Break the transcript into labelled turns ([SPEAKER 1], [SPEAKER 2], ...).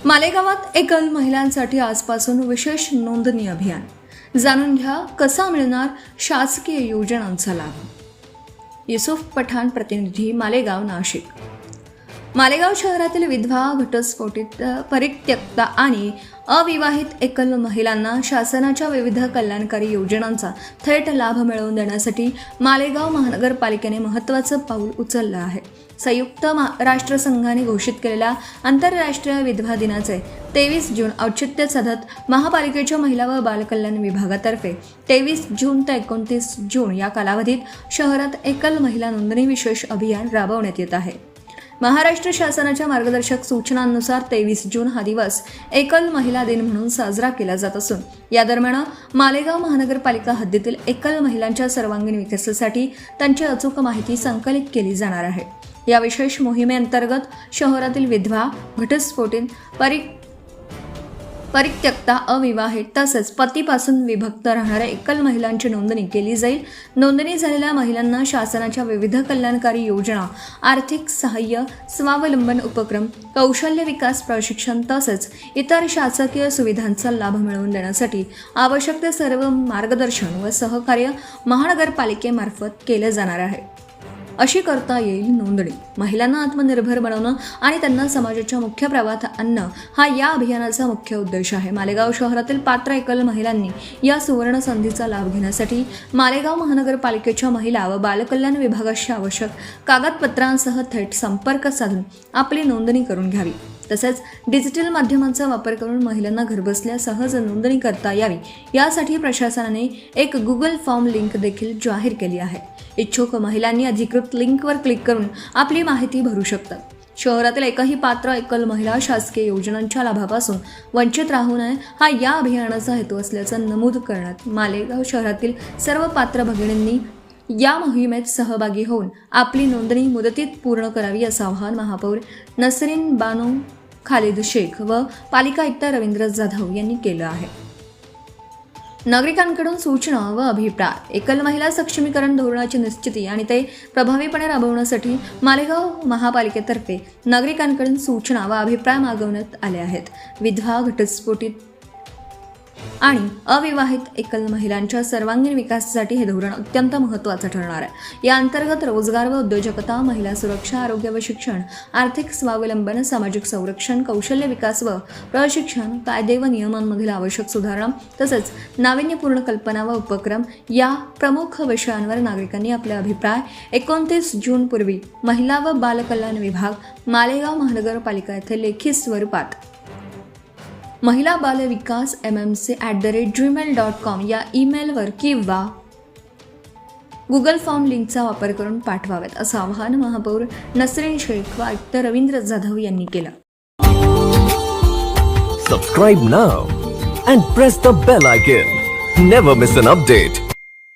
[SPEAKER 1] मालेगावात एकल महिलांसाठी आजपासून विशेष नोंदणी अभियान. जाणून घ्या कसा मिळणार शासकीय योजनांचा लाभ. युसुफ पठाण, प्रतिनिधी, मालेगाव, नाशिक. मालेगाव शहरातील विधवा, घटस्फोटित, परित्यक्ता आणि अविवाहित एकल महिलांना शासनाच्या विविध कल्याणकारी योजनांचा थेट लाभ मिळवून देण्यासाठी मालेगाव महानगरपालिकेने महत्त्वाचं पाऊल उचललं आहे. संयुक्त राष्ट्रसंघाने घोषित केलेल्या आंतरराष्ट्रीय विधवा दिनाचे 23 जून औचित्य साधत महापालिकेच्या महिला व बालकल्याण विभागातर्फे 23 जून ते 29 जून या कालावधीत शहरात एकल महिला नोंदणी विशेष अभियान राबवण्यात येत आहे. महाराष्ट्र शासनाच्या मार्गदर्शक सूचनांनुसार 23 जून हा दिवस एकल महिला दिन म्हणून साजरा केला जात असून या दरम्यान मालेगाव महानगरपालिका हद्दीतील एकल महिलांच्या सर्वांगीण विकासासाठी त्यांची अचूक माहिती संकलित केली जाणार आहे. या विशेष मोहिमेअंतर्गत शहरातील विधवा, घटस्फोटित, परित्यक्ता, अविवाहित तसेच पतीपासून विभक्त राहणाऱ्या एकल महिलांची नोंदणी केली जाईल. नोंदणी झालेल्या महिलांना शासनाच्या विविध कल्याणकारी योजना, आर्थिक सहाय्य, स्वावलंबन उपक्रम, कौशल्य विकास प्रशिक्षण तसेच इतर शासकीय सुविधांचा लाभ मिळवून देण्यासाठी आवश्यक ते सर्व मार्गदर्शन व सहकार्य महानगरपालिकेमार्फत केले जाणार आहे. अशी करता येईल नोंदणी. महिलांना आत्मनिर्भर बनवणं आणि त्यांना समाजाच्या मुख्य प्रवाहात आणणं हा या अभियानाचा मुख्य उद्देश आहे. मालेगाव शहरातील पात्र एकल महिलांनी या सुवर्ण संधीचा लाभ घेण्यासाठी मालेगाव महानगरपालिकेच्या महिला व बालकल्याण विभागाशी आवश्यक कागदपत्रांसह थेट संपर्क साधून आपली नोंदणी करून घ्यावी. तसेच डिजिटल माध्यमांचा वापर करून महिलांना घरबसल्या सहज नोंदणी करता यावी यासाठी प्रशासनाने एक गुगल फॉर्म लिंक देखील जाहीर केली आहे. इच्छुक महिलांनी अधिकृत लिंकवर क्लिक करून आपली माहिती भरू शकतात. शहरातील एकही पात्र एकल महिला शासकीय योजनांच्या लाभापासून वंचित राहू नये हा या अभियानाचा हेतू असल्याचं नमूद करण्यात मालेगाव शहरातील सर्व पात्र भगिनींनी या मोहिमेत सहभागी होऊन आपली नोंदणी मुदतीत पूर्ण करावी असं आवाहन महापौर नसरीन बानो खालिद शेख व पालिका आयुक्त रवींद्र जाधव यांनी केलं आहे. नागरिकांकडून सूचना व अभिप्राय. एकल महिला सक्षमीकरण धोरणाची निश्चिती आणि ते प्रभावीपणे राबवण्यासाठी मालेगाव महापालिकेतर्फे नागरिकांकडून सूचना व अभिप्राय मागवण्यात आले आहेत. विधवा, घटस्फोटित आणि अविवाहित एकल महिलांच्या सर्वांगीण विकासासाठी हे धोरण अत्यंत महत्त्वाचं ठरणार आहे. या अंतर्गत रोजगार व उद्योजकता, महिला सुरक्षा, आरोग्य व शिक्षण, आर्थिक स्वावलंबन, सामाजिक संरक्षण, कौशल्य विकास व प्रशिक्षण, कायदे व नियमांमधील आवश्यक सुधारणा तसेच नाविन्यपूर्ण कल्पना व उपक्रम या प्रमुख विषयांवर नागरिकांनी आपले अभिप्राय 29 जून पूर्वी महिला व बालकल्याण विभाग, मालेगाव महानगरपालिका येथे लेखी स्वरूपात महिला बाल विकास mmc@gmail.com या ईमेलवर किंवा गुगल फॉर्म लिंकचा वापर करून पाठवावेत असं आवाहन महापौर नसरीन शेख व आयुक्त रवींद्र जाधव यांनी केलं.
[SPEAKER 2] Subscribe now and press the bell icon. Never miss an update.